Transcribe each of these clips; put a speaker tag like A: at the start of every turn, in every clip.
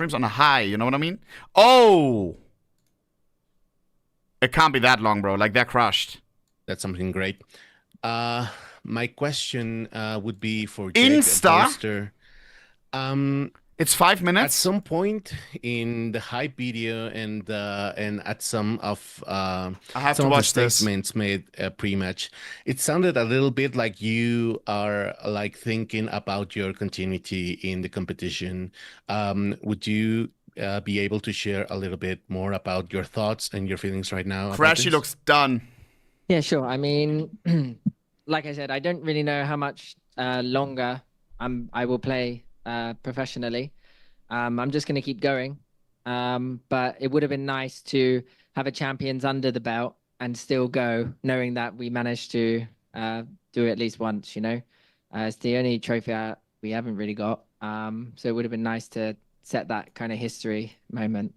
A: Streams on a high, you know what I mean? Oh! It can't be that long, bro. Like, they're crushed.
B: That's something great. My question would be for Jake
A: Insta?
B: Poster.
A: It's 5
B: At
A: minutes?
B: some point in the hype video and at some of
A: I have
B: some
A: to
B: of the
A: watch this.
B: statements made pre-match, it sounded a little bit like you are like thinking about your continuity in the competition. Would you be able to share a little bit more about your thoughts and your feelings right now?
A: Crashy looks done.
C: Yeah, sure. I mean, like I said, I don't really know how much longer I will play professionally. I'm just going to keep going. But it would have been nice to have a champions under the belt and still go, knowing that we managed to do it at least once, you know. It's the only trophy we haven't really got. So it would have been nice to set that kind of history moment.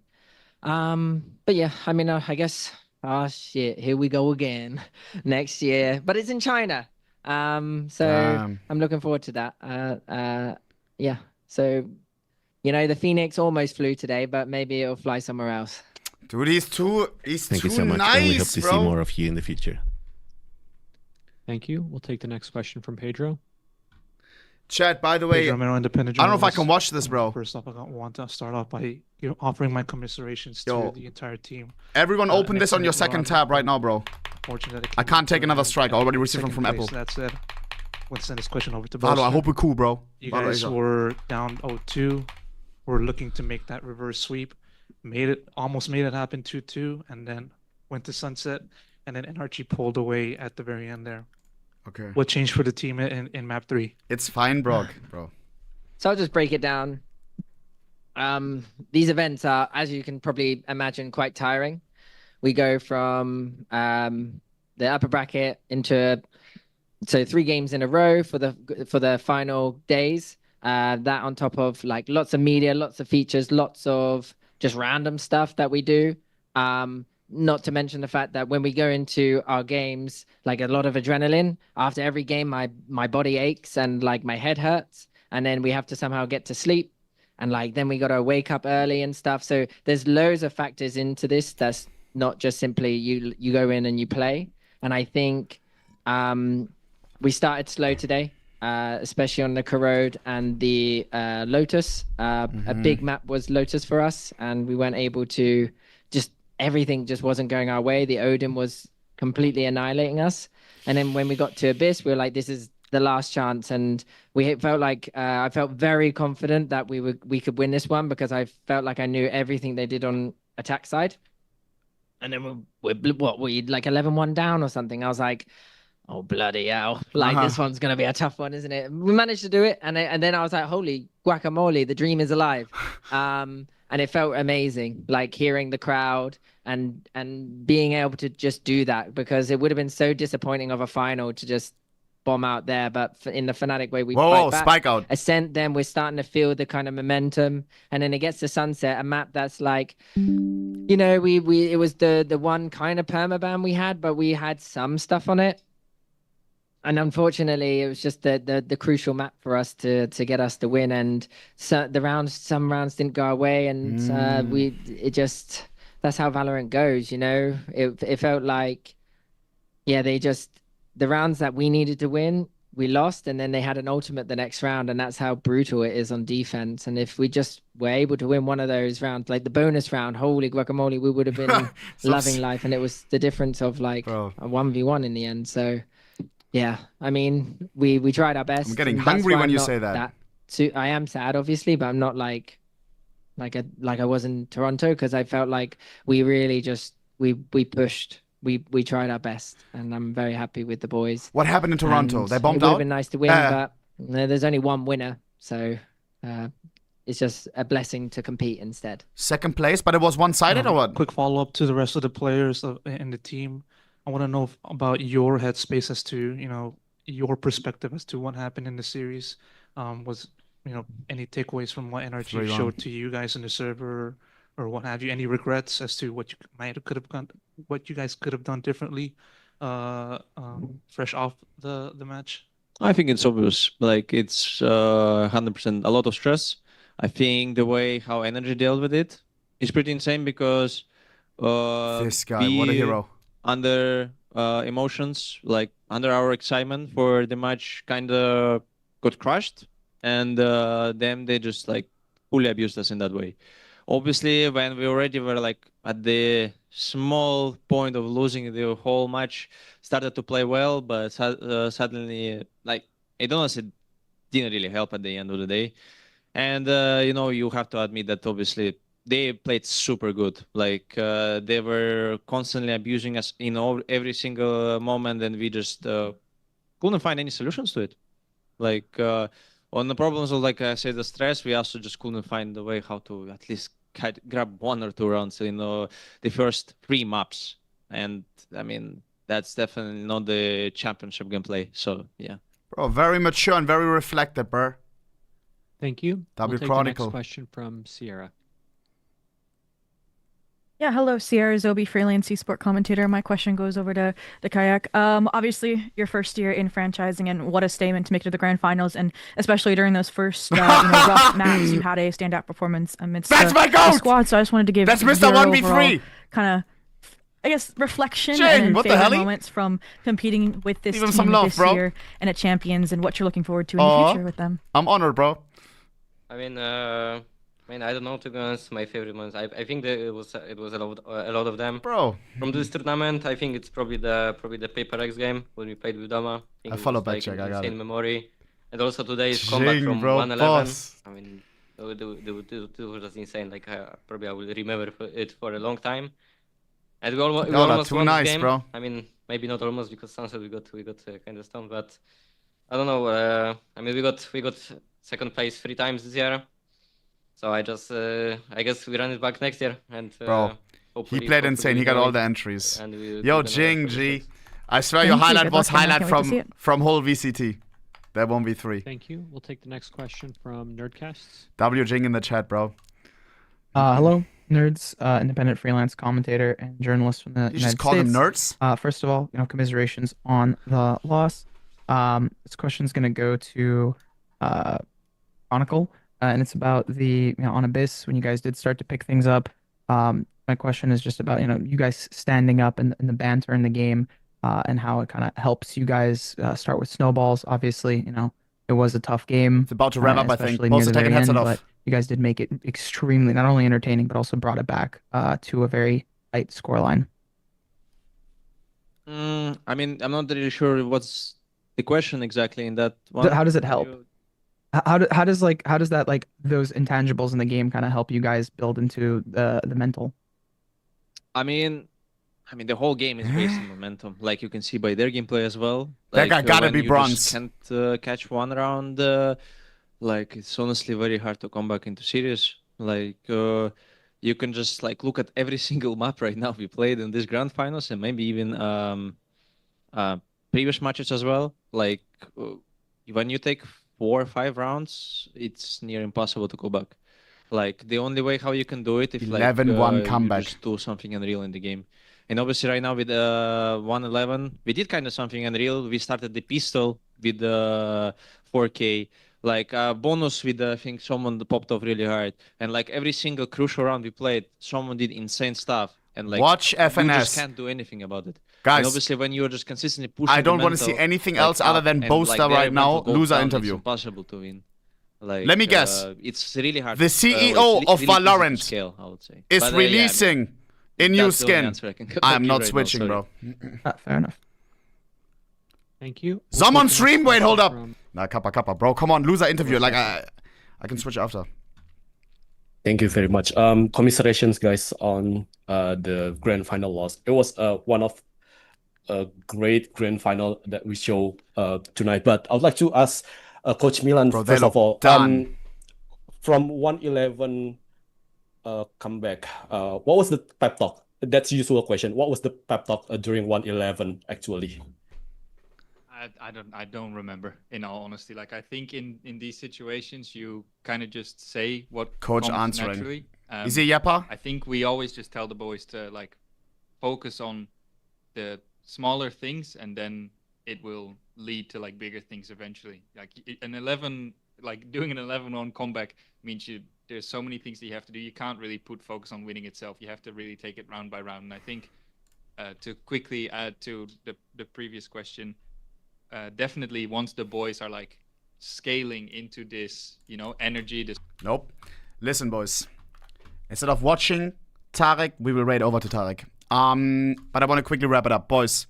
C: But yeah, I mean, I guess, oh shit, here we go again next year, but it's in China. So I'm looking forward to that. Yeah, so, you know, the Phoenix almost flew today, but maybe it'll fly somewhere else.
A: Dude, he's too
B: Thank you so much,
A: nice,
B: and we hope to
A: bro.
B: see more of you in the future.
D: Thank you. We'll take the next question from Pedro.
A: Chat, by the way, I don't know if I can watch this, bro.
E: First off, I want to start off by offering my commiserations to the entire team.
A: Everyone open this on your second tab right now, bro. I can't take another strike. I already received them from Apple.
E: That said, let's send this question over to
A: Valo, I hope we're cool, bro.
E: You guys were down 0-2. We're looking to make that reverse sweep. Almost made it happen 2-2, and then went to sunset, and then NRG pulled away at the very end there.
A: Okay.
E: What changed for the team in map 3?
A: It's fine, bro.
C: So I'll just break it down. These events are, as you can probably imagine, quite tiring. We go from the upper bracket into 3 games in a row for the final days. That on top of like lots of media, lots of features, lots of just random stuff that we do. Not to mention the fact that when we go into our games, like a lot of adrenaline. After every game, my body aches and like my head hurts, and then we have to somehow get to sleep, and like then we got to wake up early and stuff. So there's loads of factors into this. That's not just simply you go in and you play. And I think we started slow today, especially on the Corrode and the Lotus. A big map was Lotus for us, and we weren't able to everything just wasn't going our way. The Odin was completely annihilating us. And then when we got to Abyss, we were like, this is the last chance. And we felt like, I felt very confident that we could win this one, because I felt like I knew everything they did on attack side. And then we like 11-1 down or something. I was like, oh, bloody hell. Like, this one's going to be a tough one, isn't it? We managed to do it. And then I was like, holy guacamole, the dream is alive. And it felt amazing, like hearing the crowd and being able to just do that, because it would have been so disappointing of a final to just bomb out there. But in the FNATIC way, we fight back.
A: Spike out.
C: Ascent, then we're starting to feel the kind of momentum. And then it gets to Sunset, a map that's like, you know, it was the one kind of permaban we had, but we had some stuff on it. And unfortunately, it was just the crucial map for us to get us the win. And so some rounds didn't go our way, and that's how Valorant goes, you know. It felt like, yeah, the rounds that we needed to win, we lost, and then they had an ultimate the next round, and that's how brutal it is on defense. And if we just were able to win one of those rounds, like the bonus round, holy guacamole, we would have been loving life. And it was the difference of like a 1v1 in the end. So. Yeah, I mean, we tried our best.
A: I'm getting hungry when you say that.
C: I am sad, obviously, but I'm not like I was in Toronto, because I felt like we really just we pushed. We tried our best, and I'm very happy with the boys.
A: What happened in Toronto?
C: And
A: they bombed out?
C: It would have been nice to win, but there's only one winner, so it's just a blessing to compete instead.
A: Second place, but it was one-sided or what?
E: Quick follow-up to the rest of the players in the team. I want to know about your headspace as to, you know, your perspective as to what happened in the series. Was, you know, any takeaways from what NRG showed to you guys in the server, or what have you? Any regrets as to what you guys could have done differently, fresh off the match?
D: I think it's obvious. Like, it's 100% a lot of stress.
F: I think the way how Energy dealt with it is pretty insane because
A: This guy, what a hero.
F: under emotions, like under our excitement for the match, kind of got crushed, and them they just like fully abused us in that way. Obviously, when we already were like at the small point of losing the whole match, started to play well, but suddenly, like I don't know, it didn't really help at the end of the day. And you have to admit that obviously they played super good. Like they were constantly abusing us in every single moment, and we just couldn't find any solutions to it. Like on the problems of, like I said, the stress, we also just couldn't find a way how to at least grab 1 or 2 rounds in the first 3 maps. And I mean, that's definitely not the championship gameplay. So yeah.
A: Bro, very mature and very reflective, bro.
D: Thank you.
A: W
D: We'll take the
A: Chronicle.
D: next question from Sierra.
G: Yeah, hello, Sierra Zobi, freelance esport commentator. My question goes over to the Kayak. Obviously, your first year in franchising, and what a statement to make it to the grand finals, and especially during those first rough maps, you had a standout performance amidst the squad. So I just wanted to give
A: That's Mr. 1v3.
G: Kind of, I guess, reflection
A: Jing,
G: and
A: what the
G: favorite
A: hell?
G: moments from competing with this
A: Give him
G: team
A: some love,
G: this
A: bro.
G: year and at Champions, and what you're looking forward to in the future with them.
A: I'm honored, bro.
H: I mean, I don't know, to be honest, my favorite ones. I think that it was a lot of them.
A: Bro.
H: From this tournament, I think it's probably the Paper X game when we played with Dama.
A: I follow back check, I got it.
H: Insane memory. And also today's comeback from
A: bro,
H: 111.
A: boss.
H: I mean, it was just insane. Like probably I will remember it for a long time. And we almost
A: too
H: won
A: nice,
H: this game.
A: bro.
H: I mean, maybe not almost, because Sunset we got kind of stoned, but I don't know. I mean, we got second place 3 times this year. So I guess we run it back next year, and
A: Bro, he played insane. He got all the entries. Yo, Jing, G. I swear your highlight was highlight from whole VCT. That 1v3.
D: Thank you. We'll take the next question from Nerdcasts.
A: W Jing in the chat, bro.
I: Hello, nerds, independent freelance commentator and journalist from the
A: You
I: United
A: just call
I: States.
A: them nerds?
I: First of all, commiserations on the loss. This question is going to go to Chronicle. And it's about the on Abyss, when you guys did start to pick things up. My question is just about you guys standing up in the banter in the game, and how it kind of helps you guys start with snowballs. Obviously, it was a tough game.
A: It's about to wrap up, I think.
I: especially
A: Most
I: near
A: are
I: the
A: taking
I: very
A: headset
I: end,
A: off.
I: but you guys did make it extremely not only entertaining but also brought it back to a very tight scoreline.
F: I mean, I'm not really sure what's the question exactly in that one.
I: How does it help? How does that, like, those intangibles in the game kind of help you guys build into the mental?
F: I mean, the whole game is based on momentum, like you can see by their gameplay as well.
A: That guy gotta
F: when
A: be
F: you
A: bronze.
F: just can't catch one round. Like it's honestly very hard to come back into series. Like you can just like look at every single map right now we played in this grand finals, and maybe even previous matches as well. Like when you take 4 or 5 rounds, it's near impossible to go back. Like the only way how you can do it if
A: 11-1
F: you
A: comeback.
F: just do something unreal in the game. And obviously right now with 111, we did kind of something unreal. We started the pistol with 4K. Like bonus with I think someone popped off really hard. And like every single crucial round we played, someone did insane stuff. And like
A: Watch
F: you
A: FNS.
F: just can't do anything about it.
A: Guys,
F: and obviously when you're just consistently pushing
A: I don't
F: the
A: want to see
F: mental,
A: anything
F: like,
A: else other
F: up,
A: than
F: and,
A: Boaster
F: like, their
A: right now.
F: mental goes
A: Loser
F: down,
A: interview.
F: It's impossible to win. Like,
A: Let me guess.
F: It's really hard.
A: The CEO of
F: really easy to
A: Valorant
F: scale, I would say.
A: is
F: But,
A: releasing a new
F: that's the only
A: skin.
F: answer I can
A: I am
F: give
A: not
F: right now,
A: switching,
F: sorry.
A: bro.
I: Fair enough.
D: Thank you. We'll
A: Someone
D: take the
A: stream.
D: next
A: Wait, hold
D: question
A: up.
D: from-
A: Nah, kappa, bro. Come on, loser interview. Like I can switch after.
J: Thank you very much. Commiserations, guys, on the grand final loss. It was one of a great grand final that we show tonight. But I would like to ask Coach Milan,
A: Bro, they
J: first of
A: look
J: all,
A: done.
J: from 111 comeback, what was the pep talk? That's the usual question. What was the pep talk during 111 actually?
K: I don't remember, in all honesty. Like I think in these situations you kind of just say what
A: Coach
K: comes
A: answering.
K: naturally.
A: Is he Yappa?
K: I think we always just tell the boys to like focus on the smaller things, and then it will lead to like bigger things eventually. Like an 11, like doing an 11-1 comeback means you there's so many things that you have to do. You can't really put focus on winning itself. You have to really take it round by round. And I think to quickly add to the previous question, definitely once the boys are like scaling into this, you know, energy. This.
A: Nope. Listen, boys. Instead of watching Tarek, we will raid over to Tarek. But I want to quickly wrap it up, boys.